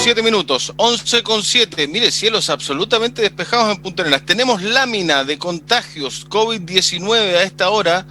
7 minutos, 11:07. Mire, cielos absolutamente despejados en Punta Arenas. Tenemos lámina de contagios COVID-19 a esta hora,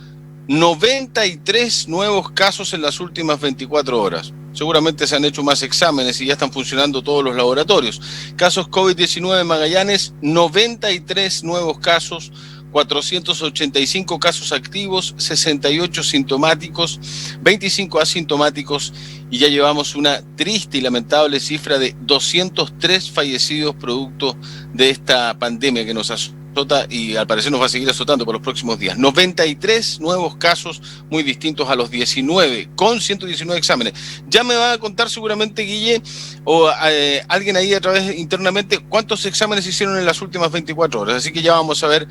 93 nuevos casos en las últimas 24 horas. Seguramente se han hecho más exámenes y ya están funcionando todos los laboratorios. Casos COVID-19 en Magallanes, 93 nuevos casos, 485 casos activos, 68 sintomáticos, 25 asintomáticos y ya llevamos una triste y lamentable cifra de 203 fallecidos producto de esta pandemia que nos azota y al parecer nos va a seguir azotando por los próximos días. 93 nuevos casos muy distintos a los 19, con 119 exámenes. Ya me va a contar seguramente Guille o alguien ahí a través internamente cuántos exámenes hicieron en las últimas 24 horas. Así que ya vamos a ver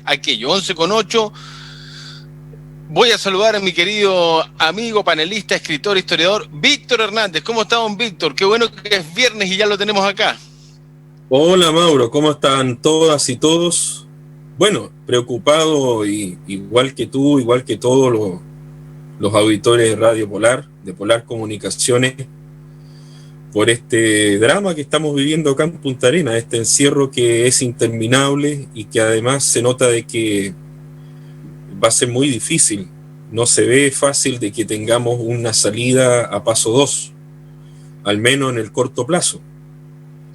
aquello. 11:08. Voy a saludar a mi querido amigo, panelista, escritor, historiador, Víctor Hernández. ¿Cómo está, don Víctor? Qué bueno que es viernes y ya lo tenemos acá. Hola Mauro, ¿cómo están todas y todos? Bueno, preocupado igual que tú, igual que todos los auditores de Radio Polar, de Polar Comunicaciones, por este drama que estamos viviendo acá en Punta Arenas, este encierro que es interminable y que además se nota de que va a ser muy difícil. No se ve fácil de que tengamos una salida a paso 2, al menos en el corto plazo.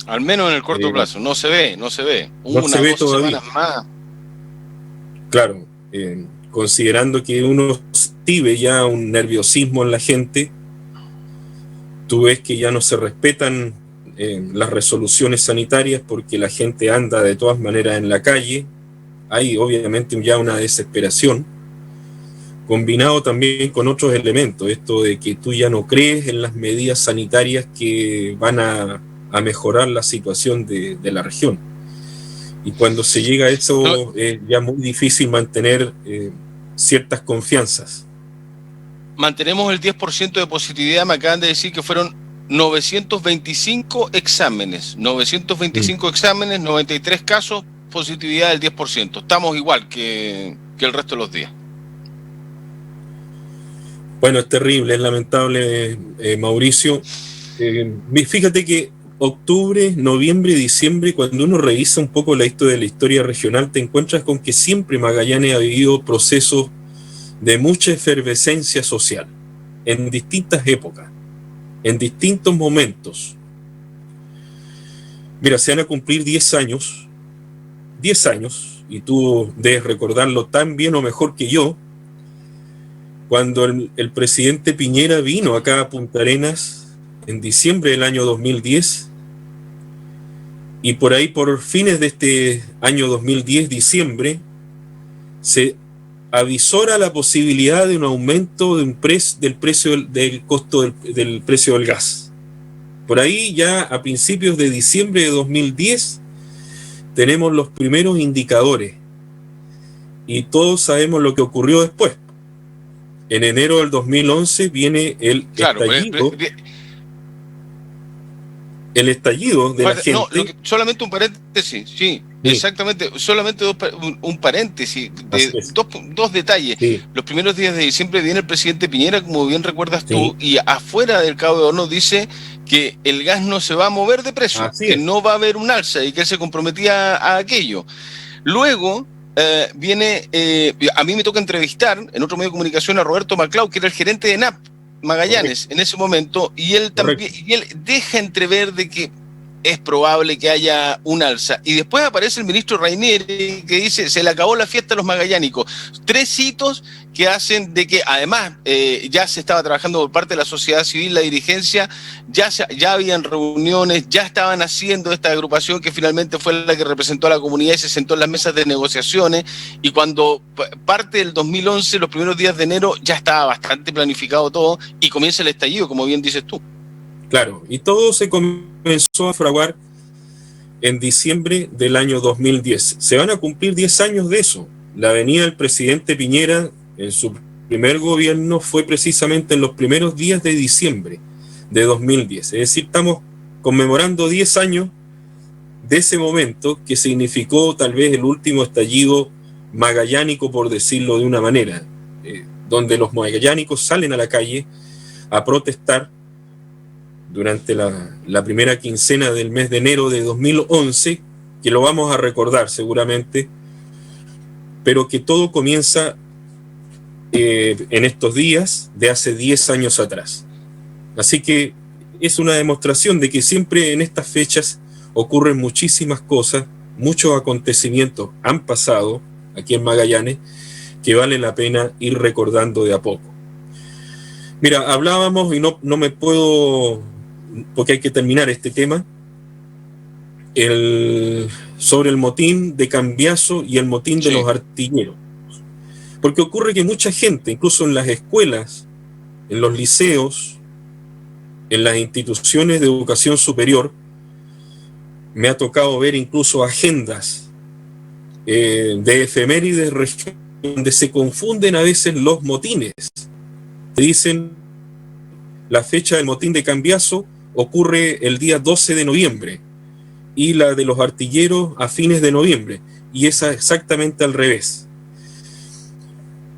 Al menos en el corto plazo, no se ve. No se ve todavía. Semanas más. Claro, considerando que uno vive ya un nerviosismo en la gente, tú ves que ya no se respetan las resoluciones sanitarias porque la gente anda de todas maneras en la calle. Hay obviamente ya una desesperación, combinado también con otros elementos, esto de que tú ya no crees en las medidas sanitarias que van a mejorar la situación de la región. Y cuando se llega a eso es ya muy difícil mantener ciertas confianzas. Mantenemos el 10% de positividad, me acaban de decir que fueron 925 exámenes, 93 casos, positividad del 10%. Estamos igual que el resto de los días. Bueno, es terrible, es lamentable, Mauricio. Fíjate que octubre, noviembre y diciembre, cuando uno revisa un poco la historia regional, te encuentras con que siempre Magallanes ha vivido procesos de mucha efervescencia social, en distintas épocas, en distintos momentos. Mira, se van a cumplir 10 años, y tú debes recordarlo tan bien o mejor que yo, cuando el presidente Piñera vino acá a Punta Arenas en diciembre del año 2010, y por ahí, por fines de este año 2010, diciembre, se avisora la posibilidad de un aumento del costo del precio del gas. Por ahí ya a principios de diciembre de 2010 tenemos los primeros indicadores y todos sabemos lo que ocurrió después. En enero del 2011 viene el estallido de la gente. No, solamente un paréntesis, sí, exactamente, solamente un paréntesis, dos detalles. Sí. Los primeros días de diciembre viene el presidente Piñera, como bien recuerdas tú, y afuera del Cabo de Hornos dice que el gas no se va a mover de precio, que no va a haber un alza y que él se comprometía a aquello. Luego viene, a mí me toca entrevistar en otro medio de comunicación a Roberto Maclau, que era el gerente de NAP Magallanes en ese momento, y él también deja entrever de que es probable que haya un alza. Y después aparece el ministro Rainieri que dice, se le acabó la fiesta a los magallánicos. 3 hitos que hacen de que además ya se estaba trabajando por parte de la sociedad civil, la dirigencia, ya habían reuniones, ya estaban haciendo esta agrupación que finalmente fue la que representó a la comunidad y se sentó en las mesas de negociaciones, y cuando parte del 2011, los primeros días de enero, ya estaba bastante planificado todo y comienza el estallido, como bien dices tú. Claro, y todo se comenzó a fraguar en diciembre del año 2010. Se van a cumplir 10 años de eso. La venida del presidente Piñera en su primer gobierno fue precisamente en los primeros días de diciembre de 2010. Es decir, estamos conmemorando 10 años de ese momento que significó tal vez el último estallido magallánico, por decirlo de una manera, donde los magallánicos salen a la calle a protestar durante la primera quincena del mes de enero de 2011, que lo vamos a recordar seguramente, pero que todo comienza en estos días de hace 10 años atrás. Así que es una demostración de que siempre en estas fechas ocurren muchísimas cosas, muchos acontecimientos han pasado aquí en Magallanes que vale la pena ir recordando de a poco. Mira, hablábamos, y no me puedo, porque hay que terminar este tema, sobre el motín de Cambiaso y el motín de los artilleros. Porque ocurre que mucha gente, incluso en las escuelas, en los liceos, en las instituciones de educación superior, me ha tocado ver incluso agendas de efemérides donde se confunden a veces los motines. Te dicen, la fecha del motín de Cambiaso ocurre el día 12 de noviembre y la de los artilleros a fines de noviembre, y es exactamente al revés.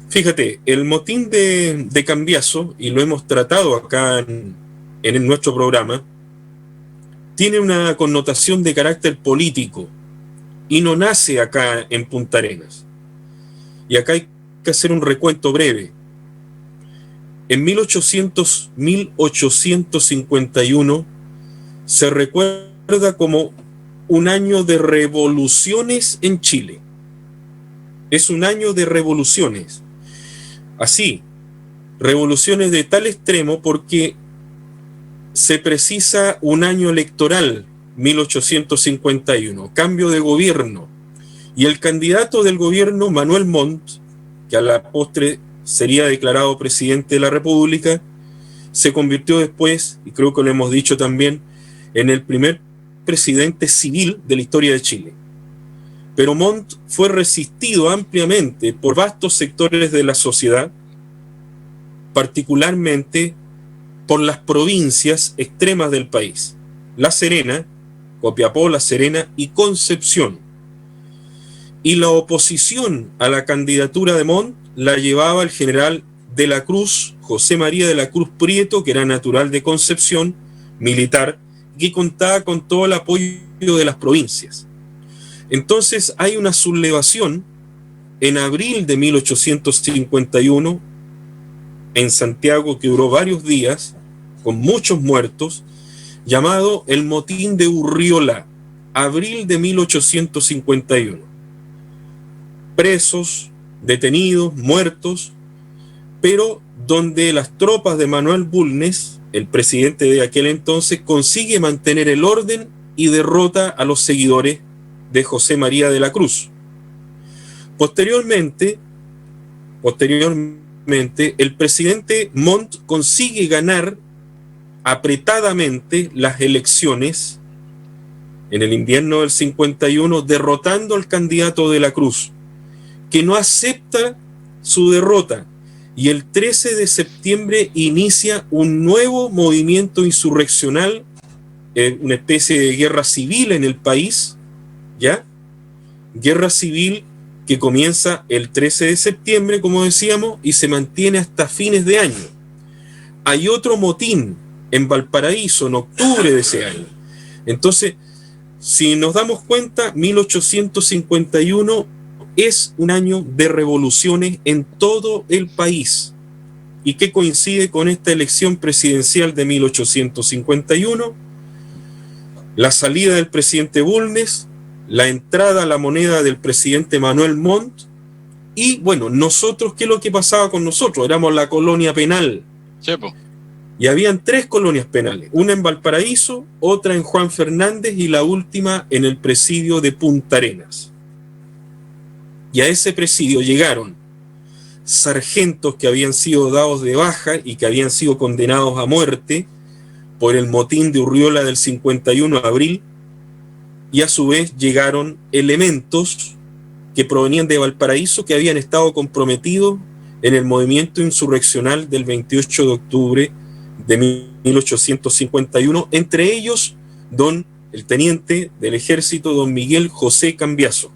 Fíjate, el motín de Cambiaso, y lo hemos tratado acá en nuestro programa, tiene una connotación de carácter político y no nace acá en Punta Arenas. Y acá hay que hacer un recuento breve. En 1851 se recuerda como un año de revoluciones en Chile. Es un año de revoluciones. Así, revoluciones de tal extremo porque se precisa un año electoral, 1851, cambio de gobierno. Y el candidato del gobierno, Manuel Montt, que a la postre sería declarado presidente de la República, se convirtió después, y creo que lo hemos dicho también, en el primer presidente civil de la historia de Chile. Pero Montt fue resistido ampliamente por vastos sectores de la sociedad, particularmente por las provincias extremas del país, La Serena, Copiapó, La Serena y Concepción. Y la oposición a la candidatura de Montt la llevaba el general de la Cruz, José María de la Cruz Prieto, que era natural de Concepción, militar, que contaba con todo el apoyo de las provincias. Entonces hay una sublevación en abril de 1851 en Santiago que duró varios días, con muchos muertos, llamado el Motín de Urriola, abril de 1851. Presos, detenidos, muertos, pero donde las tropas de Manuel Bulnes, el presidente de aquel entonces, consigue mantener el orden y derrota a los seguidores de José María de la Cruz. Posteriormente, el presidente Montt consigue ganar apretadamente las elecciones en el invierno del 51, derrotando al candidato de la Cruz, que no acepta su derrota, y el 13 de septiembre inicia un nuevo movimiento insurreccional, una especie de guerra civil en el país, ¿ya? Guerra civil que comienza el 13 de septiembre, como decíamos, y se mantiene hasta fines de año. Hay otro motín en Valparaíso en octubre de ese año. Entonces, si nos damos cuenta, 1851 es un año de revoluciones en todo el país, y que coincide con esta elección presidencial de 1851, la salida del presidente Bulnes, la entrada a la moneda del presidente Manuel Montt, y bueno, nosotros, ¿qué es lo que pasaba con nosotros? Éramos la colonia penal. Sí, po. Y habían 3 colonias penales, una en Valparaíso, otra en Juan Fernández y la última en el presidio de Punta Arenas. Y a ese presidio llegaron sargentos que habían sido dados de baja y que habían sido condenados a muerte por el motín de Urriola del 51 de abril, y a su vez llegaron elementos que provenían de Valparaíso que habían estado comprometidos en el movimiento insurreccional del 28 de octubre de 1851, entre ellos el teniente del ejército don Miguel José Cambiaso.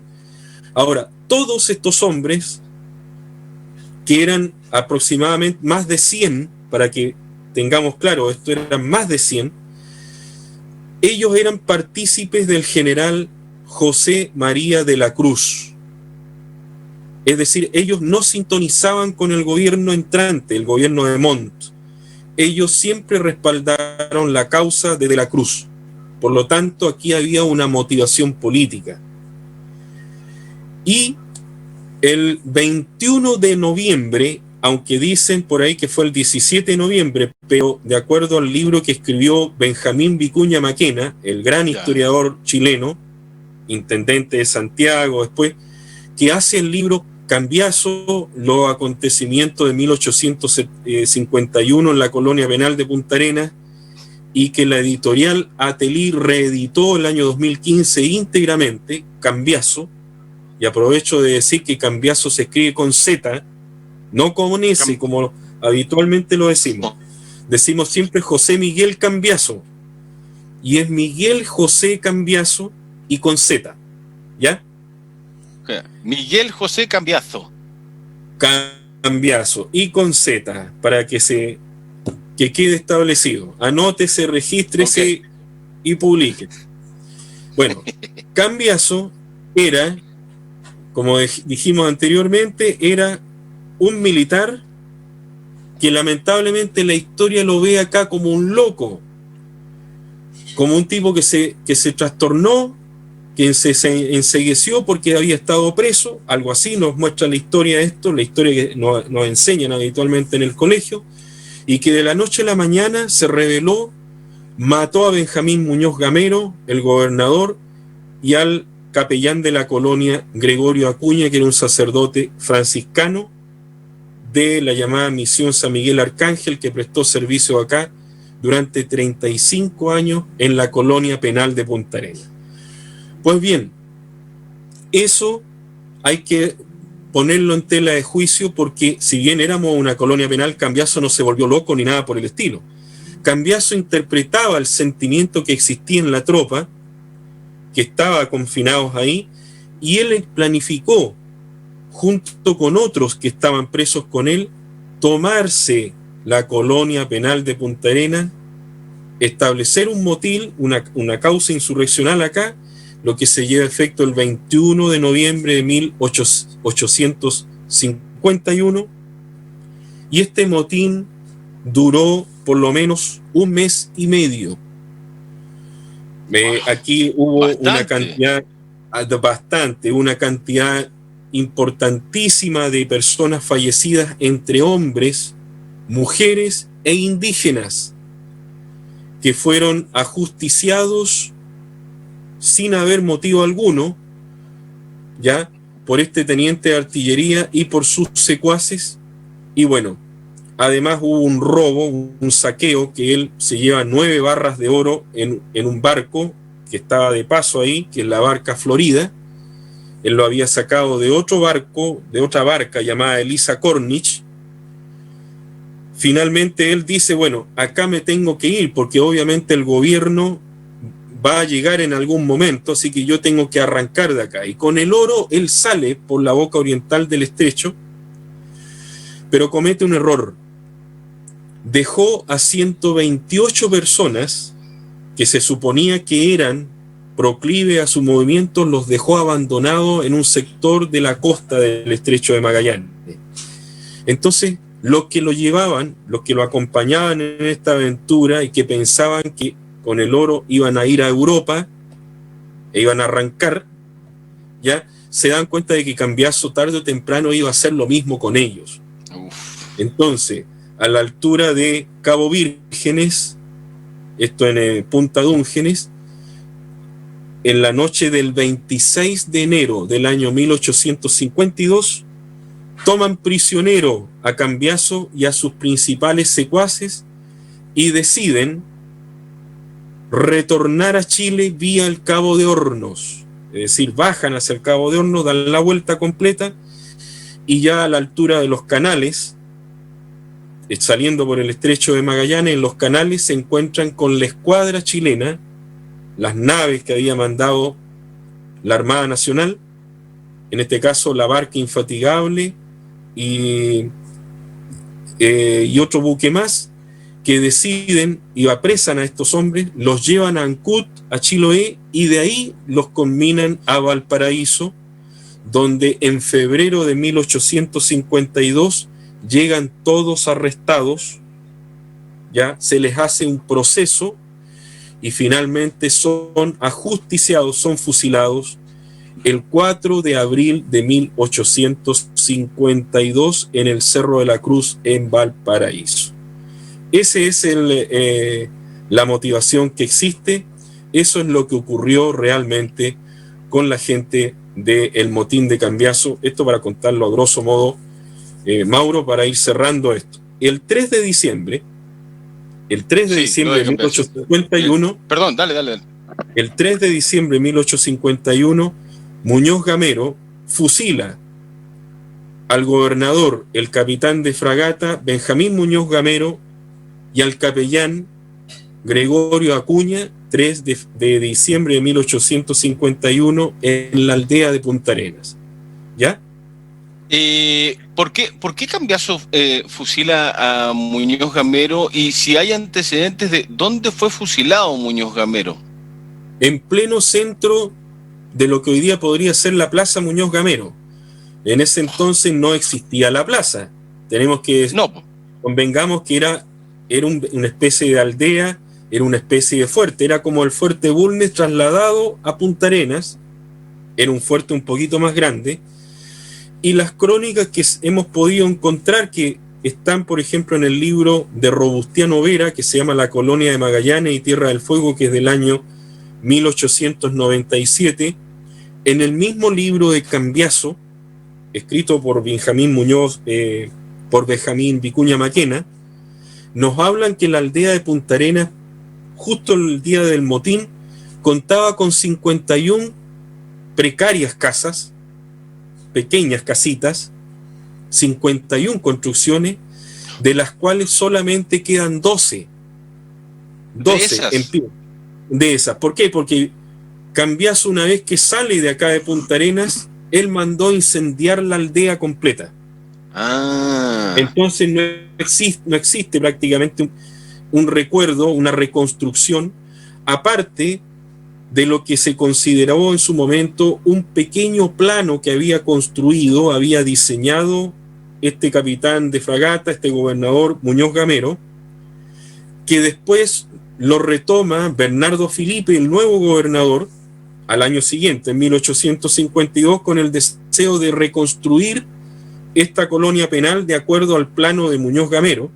Ahora, todos estos hombres, que eran aproximadamente más de 100, para que tengamos claro, esto eran más de 100, ellos eran partícipes del general José María de la Cruz. Es decir, ellos no sintonizaban con el gobierno entrante, el gobierno de Montt. Ellos siempre respaldaron la causa de la Cruz. Por lo tanto, aquí había una motivación política. Y el 21 de noviembre, aunque dicen por ahí que fue el 17 de noviembre, pero de acuerdo al libro que escribió Benjamín Vicuña Maquena, el gran historiador chileno, intendente de Santiago después, que hace el libro Cambiazo, los acontecimientos de 1851 en la colonia penal de Punta Arenas, y que la editorial Atelí reeditó el año 2015 íntegramente, Cambiazo, y aprovecho de decir que Cambiazo se escribe con Z, no con S, como habitualmente lo decimos. Decimos siempre José Miguel Cambiazo, y es Miguel José Cambiazo y con Z, ¿ya? Miguel José Cambiazo. Cambiazo y con Z, para que quede establecido. Anótese, regístrese y publique. Bueno, Cambiazo era, como dijimos anteriormente, era un militar que lamentablemente la historia lo ve acá como un loco, como un tipo que se trastornó, que se encegueció porque había estado preso, algo así nos muestra la historia de esto, la historia que nos enseñan habitualmente en el colegio, y que de la noche a la mañana se rebeló, mató a Benjamín Muñoz Gamero, el gobernador, y al capellán de la colonia, Gregorio Acuña, que era un sacerdote franciscano de la llamada Misión San Miguel Arcángel, que prestó servicio acá durante 35 años en la colonia penal de Punta Arenas. Pues bien, eso hay que ponerlo en tela de juicio, porque si bien éramos una colonia penal, Cambiazo no se volvió loco ni nada por el estilo. Cambiazo interpretaba el sentimiento que existía en la tropa, que estaba confinados ahí, y él planificó, junto con otros que estaban presos con él, tomarse la colonia penal de Punta Arenas, establecer un motín, una causa insurreccional acá, lo que se lleva a efecto el 21 de noviembre de 1851, y este motín duró por lo menos un mes y medio. Aquí hubo una cantidad importantísima de personas fallecidas, entre hombres, mujeres e indígenas, que fueron ajusticiados sin haber motivo alguno, ya, por este teniente de artillería y por sus secuaces. Y bueno, además hubo un robo, un saqueo, que él se lleva 9 barras de oro en un barco que estaba de paso ahí, que es la barca Florida. Él lo había sacado de otro barco, de otra barca llamada Elisa Cornish. Finalmente él dice, bueno, acá me tengo que ir, porque obviamente el gobierno va a llegar en algún momento, así que yo tengo que arrancar de acá. Y con el oro él sale por la boca oriental del estrecho, pero comete un error. Dejó a 128 personas que se suponía que eran proclive a su movimiento, los dejó abandonados en un sector de la costa del estrecho de Magallanes. Entonces, los que lo llevaban, los que lo acompañaban en esta aventura y que pensaban que con el oro iban a ir a Europa e iban a arrancar, ya se dan cuenta de que Cambiazo tarde o temprano iba a hacer lo mismo con ellos. Entonces, a la altura de Cabo Vírgenes, esto en Punta Dúngenes, en la noche del 26 de enero del año 1852, toman prisionero a Cambiazo y a sus principales secuaces y deciden retornar a Chile vía el Cabo de Hornos. Es decir, bajan hacia el Cabo de Hornos, dan la vuelta completa, y ya a la altura de los canales, saliendo por el estrecho de Magallanes, en los canales se encuentran con la escuadra chilena, las naves que había mandado la Armada Nacional, en este caso la barca Infatigable y otro buque más, que deciden y apresan a estos hombres, los llevan a Ancud, a Chiloé, y de ahí los conminan a Valparaíso, donde en febrero de 1852 llegan todos arrestados, ya se les hace un proceso y finalmente son ajusticiados, son fusilados el 4 de abril de 1852 en el Cerro de la Cruz en Valparaíso. Ese es la motivación que existe. Eso es lo que ocurrió realmente con la gente del motín de Cambiaso. Esto para contarlo a grosso modo, Mauro, para ir cerrando esto. El 3 de diciembre de 1851... Perdón, dale. El 3 de diciembre de 1851, Muñoz Gamero fusila al gobernador, el capitán de fragata Benjamín Muñoz Gamero, y al capellán Gregorio Acuña, 3 de diciembre de 1851, en la aldea de Punta Arenas. ¿Ya? ¿Por qué Cambiaso fusila a Muñoz Gamero? Y si hay antecedentes de dónde fue fusilado Muñoz Gamero. En pleno centro de lo que hoy día podría ser la Plaza Muñoz Gamero. En ese entonces no existía la plaza. Convengamos que era una especie de aldea, era una especie de fuerte, era como el fuerte Bulnes trasladado a Punta Arenas, era un fuerte un poquito más grande, y las crónicas que hemos podido encontrar, que están por ejemplo en el libro de Robustiano Vera, que se llama La Colonia de Magallanes y Tierra del Fuego, que es del año 1897, en el mismo libro de Cambiaso, escrito por Benjamín Vicuña Maquena, nos hablan que la aldea de Punta Arenas, justo el día del motín, contaba con 51 precarias casas, pequeñas casitas, 51 construcciones, de las cuales solamente quedan 12 en pie. De esas. ¿Por qué? Porque Cambiaso, una vez que sale de acá de Punta Arenas, él mandó incendiar la aldea completa. Entonces no existe prácticamente un recuerdo, una reconstrucción, aparte de lo que se consideró en su momento un pequeño plano que había construido, había diseñado este capitán de fragata, este gobernador Muñoz Gamero, que después lo retoma Bernardo Filipe, el nuevo gobernador, al año siguiente, en 1852, con el deseo de reconstruir esta colonia penal de acuerdo al plano de Muñoz Gamero.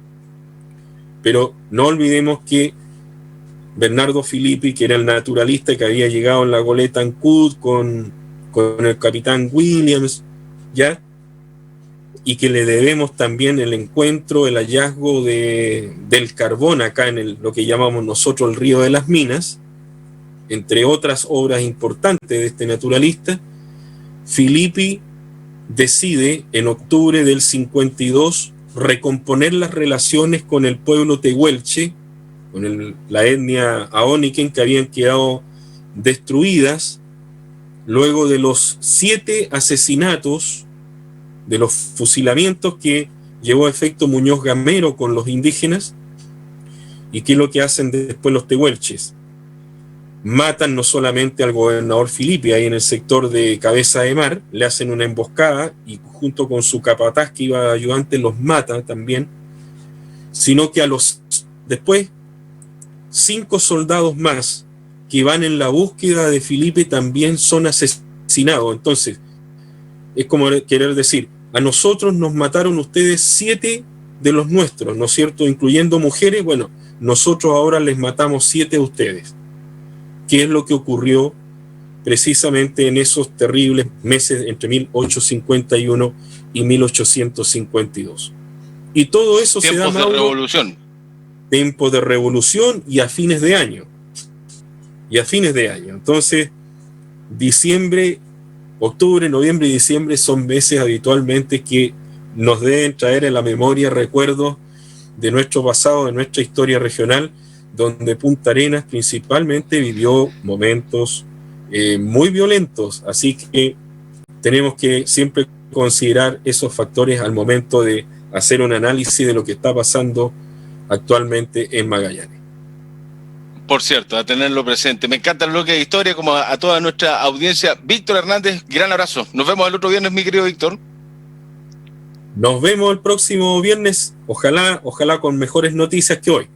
Pero no olvidemos que Bernardo Filipe, que era el naturalista que había llegado en la goleta Ancud con el capitán Williams, ¿ya? Y que le debemos también el encuentro, el hallazgo del carbón acá en lo que llamamos nosotros el Río de las Minas, entre otras obras importantes de este naturalista. Filipe decide en octubre del 52 recomponer las relaciones con el pueblo tehuelche, con la etnia aóniquen, que habían quedado destruidas luego de los 7 asesinatos, de los fusilamientos que llevó a efecto Muñoz Gamero con los indígenas. ¿Y qué es lo que hacen después los tehuelches? Matan no solamente al gobernador Filipe ahí en el sector de Cabeza de Mar, le hacen una emboscada y junto con su capataz que iba de ayudante los mata también, sino que después 5 soldados más que van en la búsqueda de Filipe también son asesinados. Entonces es como querer decir, a nosotros nos mataron ustedes 7 de los nuestros, ¿no es cierto?, incluyendo mujeres. Bueno, nosotros ahora les matamos 7 a ustedes. ¿Qué es lo que ocurrió precisamente en esos terribles meses entre 1851 y 1852? Y todo eso se da, Mauro, revolución. Tiempos de revolución y a fines de año. Entonces, octubre, noviembre y diciembre son meses habitualmente que nos deben traer en la memoria recuerdos de nuestro pasado, de nuestra historia regional, donde Punta Arenas principalmente vivió momentos muy violentos. Así que tenemos que siempre considerar esos factores al momento de hacer un análisis de lo que está pasando actualmente en Magallanes. Por cierto, a tenerlo presente. Me encanta el bloque de historia, como a toda nuestra audiencia. Víctor Hernández, gran abrazo. Nos vemos el otro viernes, mi querido Víctor. Nos vemos el próximo viernes, ojalá con mejores noticias que hoy.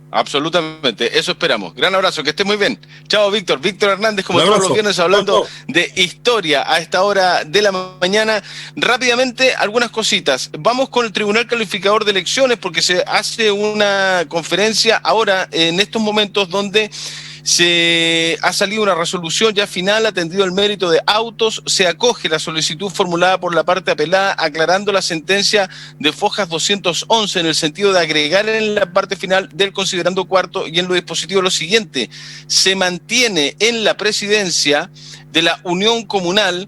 Absolutamente, eso esperamos. Gran abrazo, que esté muy bien. Chao, Víctor. Víctor Hernández, como todos los viernes, hablando de historia a esta hora de la mañana. Rápidamente, algunas cositas. Vamos con el Tribunal Calificador de Elecciones, porque se hace una conferencia ahora, en estos momentos, donde se ha salido una resolución ya final, atendido el mérito de autos, se acoge la solicitud formulada por la parte apelada, aclarando la sentencia de Fojas 211 en el sentido de agregar en la parte final del considerando cuarto y en lo dispositivo lo siguiente: se mantiene en la presidencia de la Unión Comunal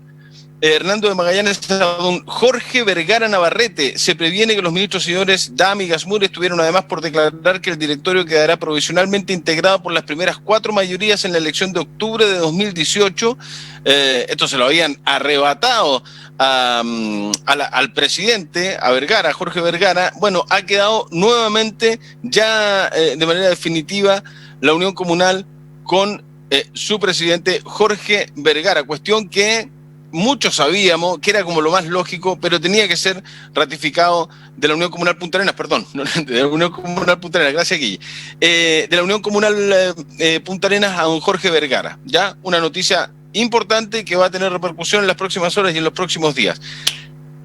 Hernando de Magallanes a don Jorge Vergara Navarrete. Se previene que los ministros señores Dam y Gasmur estuvieron además por declarar que el directorio quedará provisionalmente integrado por las primeras 4 mayorías en la elección de octubre de 2018. Esto se lo habían arrebatado al presidente, a Vergara, a Jorge Vergara. Bueno, ha quedado nuevamente ya de manera definitiva la Unión Comunal con su presidente Jorge Vergara, cuestión que muchos sabíamos que era como lo más lógico, pero tenía que ser ratificado de la Unión Comunal Punta Arenas, perdón, de la Unión Comunal Punta Arenas, gracias Guille, de la Unión Comunal Punta Arenas a don Jorge Vergara, ya una noticia importante que va a tener repercusión en las próximas horas y en los próximos días.